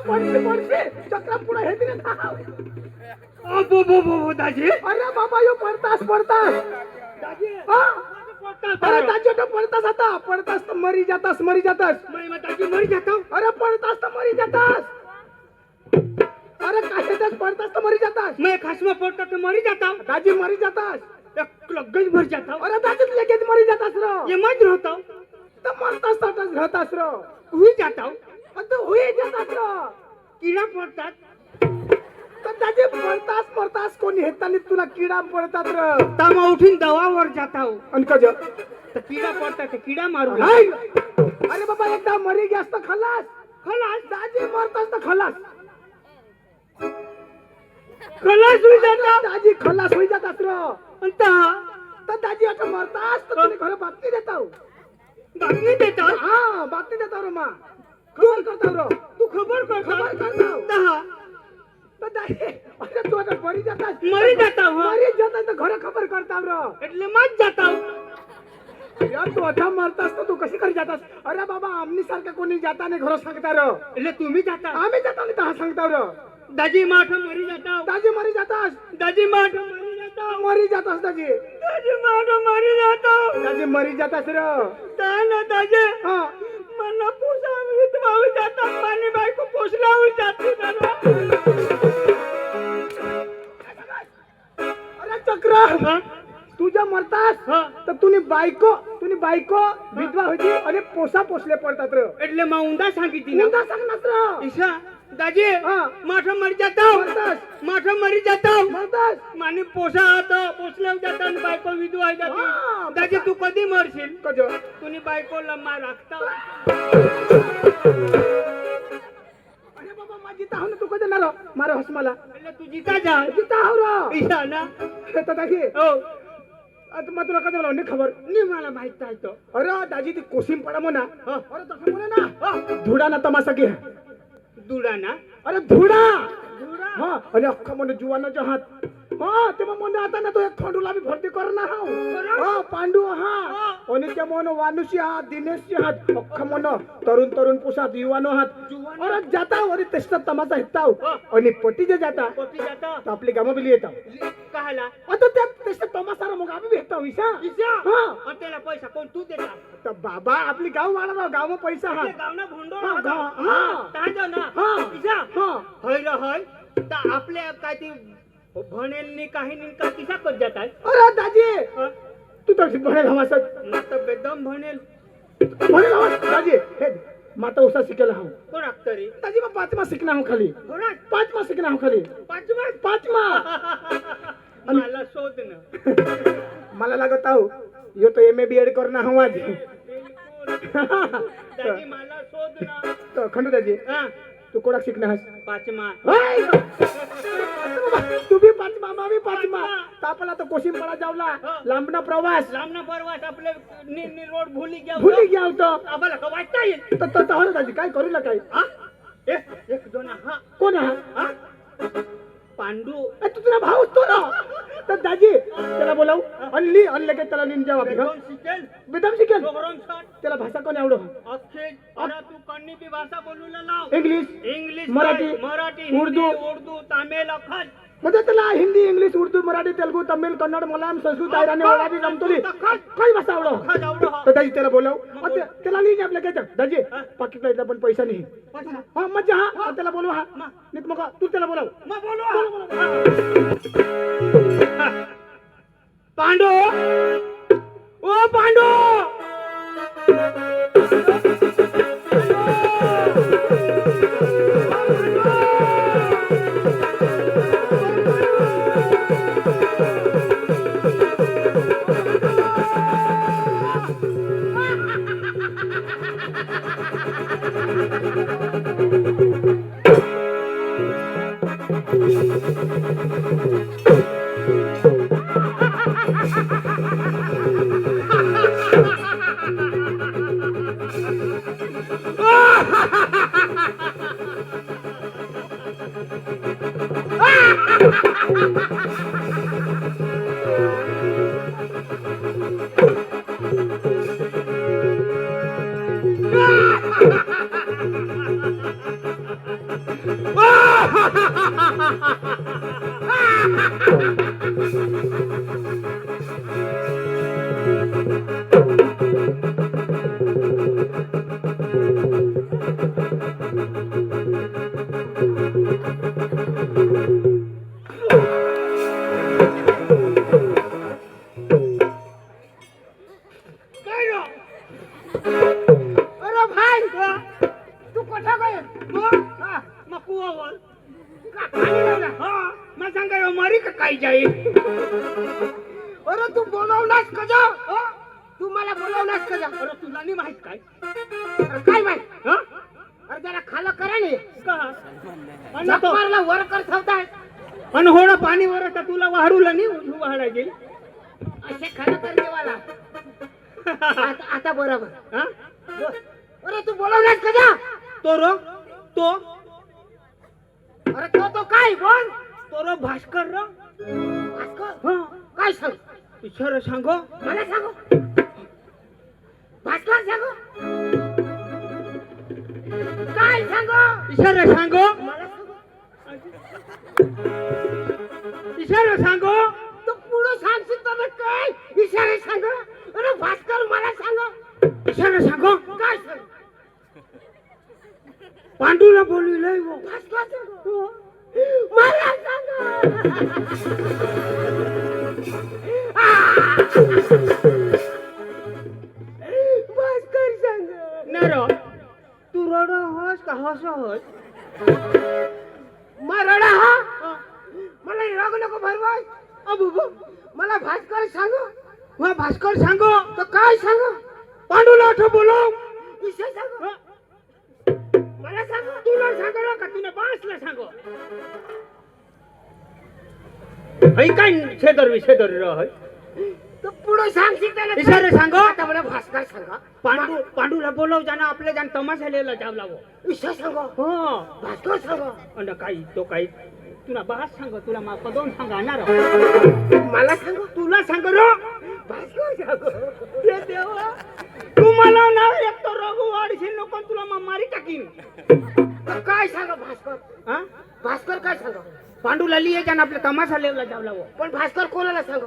चक्रा पुढे हे दिले दाजी अरे बाबा यो पडतास दाजी अरे दाजी तो पडतास आता पडतास तर मरी जातास दाजी मरी जातो अरे पडतास तर मरी जातास अरे काय पडतास तर मरी जातास मैं खासमा पडता तर मरी जाता दाजी मरी जातास लगेच मर जाता अरे दाजी लगेच मरी जातास रो ये मत राहता तर मरतास तटास राहतास रो हुई जाता आता होई जातास रो किडा पडतात तर दाजी पडतास मरतास कोणी हेतानी तुला किडा पडतात रो तमा उठून दवावर जाता अन कज तर किडा पडतात ते किडा मारू नाही अरे बाबा एकदा मरी गॅस तर खलास खलास दाजी मरतास तर खलास खलास होई जाता दाजी खलास होई जातास रो अंता तर दाजी आता मरतास तर तुला घर बातमी देताव बातमी देता हा बातमी देताव रो मा खबर करताव रो तू खबर कर खबर करताव दहा तर दाजी अरे तू आता मरी जातास मरी जाता हो मरी जातास तर घर खबर करताव रो એટલે मत जाता यार तू आता मरतास तर तू कशी करी जातास अरे बाबा आमनी सारखा कोणी जाता नाही घर सांगता रो એટલે तुम्ही जाता आम्ही जाता नाही तर सांगताव रो दाजी माठ मरी जाता दाजी मरी जातास दाजी माठ मरी जाता मरी जातास दाजी दाजी माठ मरी जाता दाजी मरी जातास रो ताना दाजी हा मला पोसावी वाहू जाता पाणी बायको पोसलावू जाते मला अरे चक्र तुझ्या मरतास तर तुनी बायको विधवा होती आणि पोसा पोसले पडतात रे એટલે માં ઊંધા सांगितली ना उंदा सांगनास रे ईशा दाजी माठ मरी जाता मरतास माठ मरी जाता मरतास माने पोसा आता पोसल्या जाता आणि बायको विधवा हा, जाते दाजी तू कधी मरशील कज तुम्ही बायकोला मार राखता अरे बाबा माझी ताह तू कज ना रो मारो हस मला એટલે તું જીતા જા जिता हो रो ईशा ना तर दाजी ओ आता मग तुला कज मला नाही खबर नी मला माहित आहे तो अरे दाजी ती कोसिम पडा म्हणा अरे तसं म्हणे ना धुडा ना तमासा घे दुडा ना अरे धुडा दुडा हा आणि अख्खा मन जुवानाच्या हात हा तेव्हा मन आता ना तो एक खंडूला बी भरती कर ना हा पांडू हा आणि त्या मन वानुशी हात दिनेशची हात अख्खा मन तरुण पुसात युवानो हात अरे जाता अरे तेच तमासा हिताव आणि पटी जे जाता कोटी जाता तर आपली गामा बिली येताव कहाला आता त्या तेच तमासा मग आम्ही भेटताव ईशा ईशा हा आणि त्याला पैसा कोण तू देता तर बाबा आपली गाव वाढवा गाव पैसा हा ते गावना भोंडो हा, राहता. गाव, हा. तांजो ना हा. ईशा हा होय रे होय तर आपल्या काय ती भनेलनी काही नी का किसा कर जातात अरे दाजी तू तर म्हणे घामासत मत बेदम भनेल म्हणे घामास दाजी हे माता उसा शिकेला हा कोण अक्तरी दाजी मग पाचमा शिकना हूं खाली कोणाच पाचमा शिकना हूं खाली पाचमा मला शोध ना मला लागत आहो यो तो एमए बीएड करना हूं आज दादी मला शोध ना तो खंडू दाजी हा तू कोणा शिकना हस पाचमा तू भी पाचमा मा भी पाचमा तापला तो कोशिम पडा जावला लांबना प्रवास लांबना परवास आपले नी रोड भूली गया होतो आम्हाला का वाटता येईल तर हो दाजी काय करू ना काय हा एक दोन हा कोण हा हा पांडू तू तुझा भाऊ तो ना तर दाजी त्याला बोलाव अनली लगेच त्याला लिन जवाब दोन शिकेल बेदम शिकेल दोघं शॉट त्याला भाषा कोण आवडो अक्षय अरे तू कन्नी बी भाषा बोलूला लाव इंग्लिश इंग्लिश मराठी, मराठी उर्दू, उर्दू तामिळ अखंड म्हणजे त्याला हिंदी इंग्लिश उर्दू मराठी तेलुगू तमिळ कन्नड मल्याळम संस्कृत आयराणी ओळावी जमतोली काही भाषा आवडो तर दाजी त्याला बोलाव त्याला लिहिणे आपल्या काय दाजी पाकिटला पण पैसा नाही हा मजा हा त्याला बोलव हा नीट मग तू त्याला बोलाव मग बोलू पांडू ओ पांडू काय रो? अरे भाई तू कुठं काय मग कुवावर का पाणी लावलं? हा मग सांगा मारी का काय जाईल अरे तू बोलवलास का जा तू मला बोलवलास का जा अरे तुला नाही माहित काय अरे काय माहित हा अरे जरा खालं करा नी का अन तो जगमारला वर कर ठेवताय अन होणं पाणी वर आता तुला वाढूला नाही वाढायला गेली असे खालं कर देवाला आता बरोबर हा अरे तू बोलवलास का जा तो रो तो अरे तो काय बोल तो रो भास्कर रो भास्कर हा काय सांग इशारा सांगो मला सांगो भास्कर सांगो काय सांगो इशारा सांगो मला सांगो इशारा सांगो तू पुढं सांगशील तर काय इशारे सांग अरे भास्कर मला सांग इशारा सांगो काय सांग पांडूला बोलविलंय वो भास्कर सांग मला सांग भास्कर सांग नरो तू रड होस का हस होस मरडा हा मला राग नको भरवाय अबू मला भास्कर सांग हा भास्कर सांगो तर काय सांग पांडूला आठव बोलो विषय सांग हा, मला सांग तुला सांगो का तुला बासला सांगो हई काय शेदर रह तू पुढं सांगशील त्याला काय? इशारे सांगो आता मला भास्कर सांगा पांडूला बोलव जाना आपले जाण तमाशालेला जावला वो विषय सांगा हो भास्कर सांगा अंड काही तो काही तुला बास सांग तुला मा पदोन सांगणार मला सांग तुला सांग रो भास्कर सांग हे देवा तू मला ना एक तो रघु वाढशील नको तुला मा मारी टाकीन तर काय सांगा भास्कर हा भास्कर काय सांगा पांडूला लिये जाण आपल्या तमाशालेला जावला वो पण भास्कर कोणाला सांगा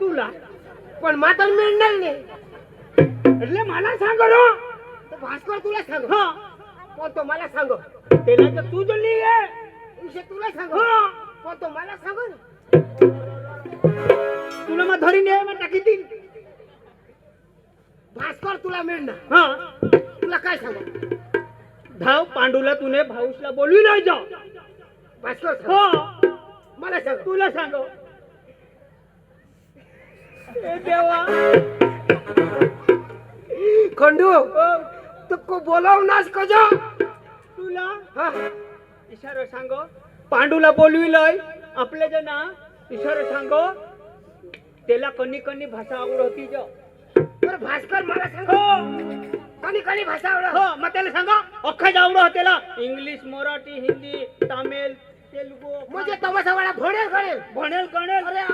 तुला पण मातर मिळणार नाही એટલે मला सांग रो तर भास्कर तुला सांग हा पण तो मला सांग त्याला तर तू जल्ली ये विषय तुला सांग हा पण तो मला सांग ना तुला मा धरी ने मा टाकी दिन भास्कर तुला मिळणार हा तुला काय सांग धाव पांडूला तुने भाऊसला बोलवी नाही जा भास्कर सांग. हा मला सांग तुला सांग ए देवा खंडू तू को बोलावनास का जा तुला हा इशारा सांगो पांडूला बोलविलय आपले जे ना इशारा सांगो त्याला कनी कनी भाषा आवड होती जो तर भास्कर मला सांग हो कणी कणी भाषा आवड हो मग त्याला सांगा अख्खा आवड हो त्याला इंग्लिश मराठी हिंदी तामिळ तेलुगू म्हणजे तमाशावाला भणेल गणेल भनेल गणेल अरे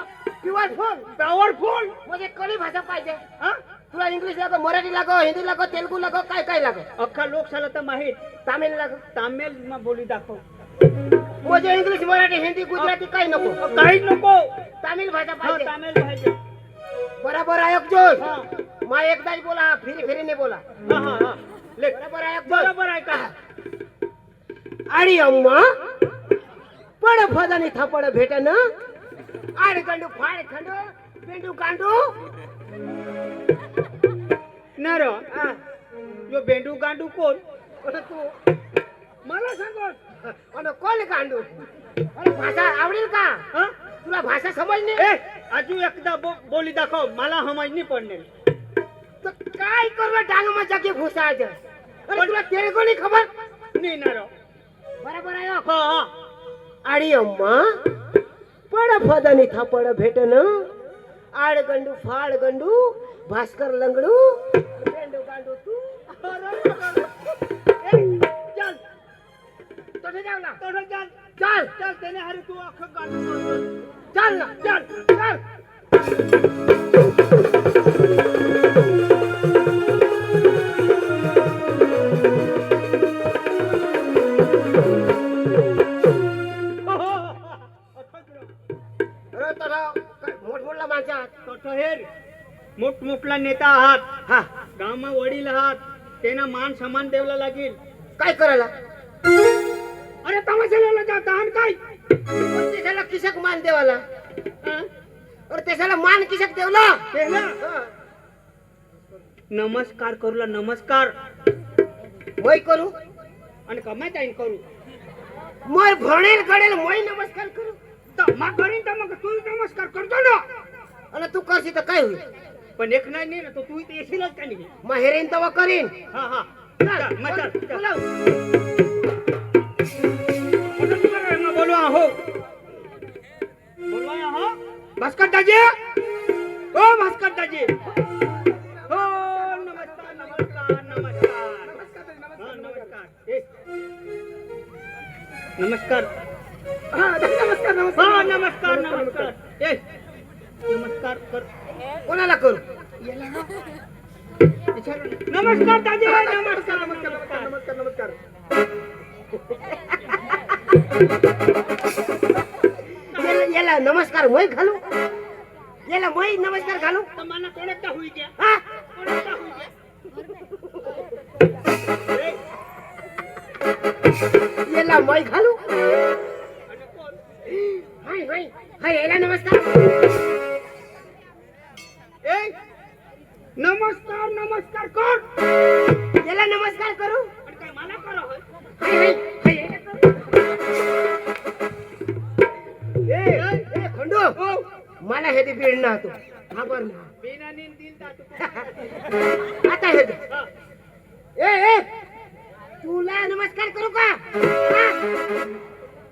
प्युअर फोन पॉवरफुल म्हणजे कणी भाषा पाहिजे हा तुला इंग्लिश लागो मराठी लागो हिंदी लागो तेलुगू लागो काय काय लागो अख्खा लोकशाला तर माहीत तामिळ लागो तामिळ मा बोली दाखव म्हणजे इंग्लिश मराठी हिंदी गुजराती काही नको काहीच नको तामिळ भाषा हा पाहिजे तामिळ पाहिजे बराबर ऐक जोश हा मा एकदाच बोला फिरी फिरीने बोला हा हा हा ले बराबर ऐक जोश बरोबर आहे का आणि अम्मा पड फदानी थापड भेटन आड गंडू फाड खंड पेंडू कांडू नरो यो बेंडू गांडू कोण अरे तू मला सांगो अरे कोण कांडू अरे भाषा आवडेल का हा तुला भाषा समजणे ए अजू एकदा बोली दाखव मला समज नाही पडणे तर काय करू डांग मजा के घुसायच अरे तुला तेलगू नाही खबर नाही नरो बरोबर आहे हा हा आणि अम्मा पड फदानी थापड भेटन आड गंडू फाड गंडू भास्कर लंगडू पेंडू गांडू तू चल तोठे जावला तोडं चल चल चल त्याने हरी तू अख्खं गांडू चल ना चल चल मोठमोठला नेता आहात, हा गामा वडील आहात, त्यांना मान सन्मान द्यायला लागेल. काय करायला अरे तमाशाला जाता आणि काय पण त्याला किसक मान देवाला हा? अरे त्याला मान किसक देवला केलं? नमस्कार करूला नमस्कार मै करू आणि कमाय जाईन करू मै भणेल कडेल मै नमस्कार करू मा करीन तर मग तू नमस्कार करतो ना. आणि तू करशी तर काय होईल पण एक नाही ना तो तू इथे येशीलच का नाही. मग हेरेन तेव्हा करीन हा हा चल, मग चल, चल. बोलाव. आता तुला ना बोलवा हो बोलवा हो भास्कर दाजी हो भास्कर दाजी हो नमस्कार नमस्कार नमस्कार हा, नमस्कार ए. नमस्कार हा नमस्कार हा नमस्कार नमस्कार नमस्कार ए नमस्कार कर कोणाला करू नमस्कार दाजी नमस्कार नमस्कार नमस्कार नमस्कार नमस्कार नमस्कार याला नमस्कार मै घालू याला मै नमस्कार घालू तर मला कोणता होई द्या हा कोणता होई द्या ए, याला मै घालू आणि कोण? हाय हाय हाय याला नमस्कार ए नमस्कार नमस्कार कर याला नमस्कार करू आणि काय मला करा होय हाय हाय हाय याला करू. ए खंडू हो मला हे बीड ना तू खबर ना बिनानी दिल दा तू आता हे दे. हा. ए तुला नमस्कार करू का हा?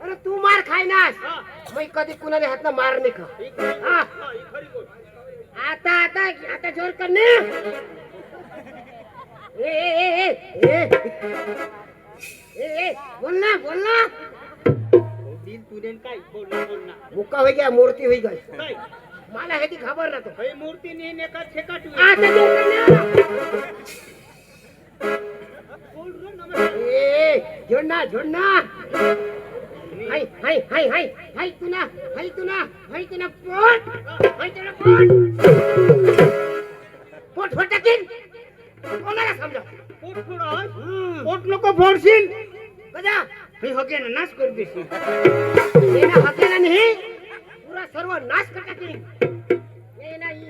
अरे तू मार खाय नास हा. मी कधी कुणाला हात मार नाही खा ही खरी गोष्ट. हा. हा, ही खरी गोष्ट. आता आता आता जोर करने ए बोल ना हो, दिल तुझे काय बोलना बोलना मुक्का हो गया मूर्ती हुई गई काय मला हे ती खबर ना तो हे मूर्ती नेने का ठेका तू आता जोर करने बोल रे नमस्कार ए जोड़ना हाय हाय हाय हाय हाय तुना पोट फटाकीन कोणाला समजा पोट फोड पोट नको फोडशील कजा हे होगे ना नाश करू देशील येना हकेला नाही पुरा सर्व नाश कर टाकीन येना ही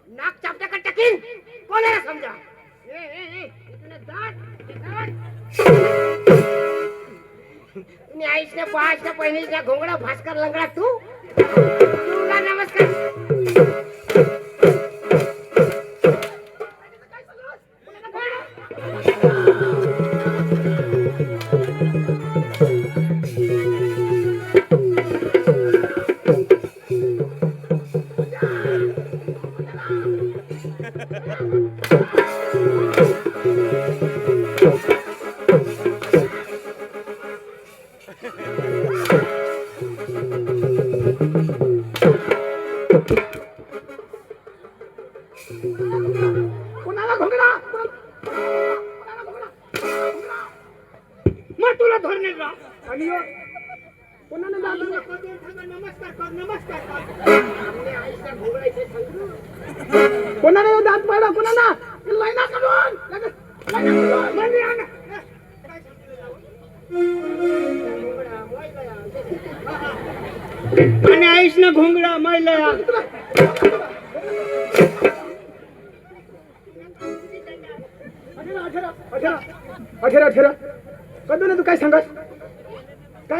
नाक चापटा कर टाकीन कोणाला समजा ए इतने दांत तूने आईसने पाचने पहिनीसने घोंगडा भास्कर लंगडा तू तुला नमस्कार कोणाला घोंगडा मग तुला धरणे का आणि यो, कोणाला दादू नमस्कार कर नमस्कार कर कोणाला यो दात पाडा कोणाला लाईना काढून लगेच लाईना काढून. म्हणजे आण. आणि आईस ना घोंगडा मैला अठरा कधी ना तू काय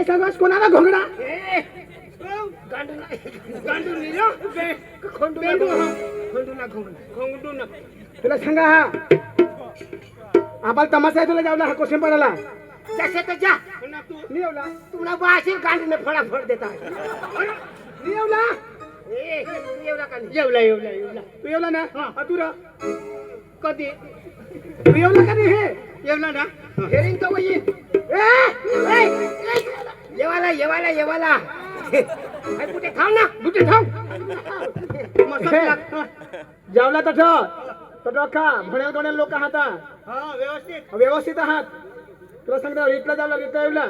सांगास कोणाला घोंगडा गांडून लिहिलं खंडूला घोंगडा घोंगडून तुला सांगा हा आबाल तमाशा आहे तुला जावला हा क्वेश्चन पडाला जसे तर जा पुन्हा तू मी येवला तुला बाशी गांडीने फडाफड देता मी येवला ए तू एवढा का नाही येवला तू येवला ना हा तू कधी तू येवला का नाही हे येवला ना हेरिंग तो वही येवाला हाय कुठे खाव ना कुठे थांब मसाला जावला तर खा भण्या लोक आहात हा व्यवस्थित व्यवस्थित आहात तुला सांगता रीतला जावला रीतला येवला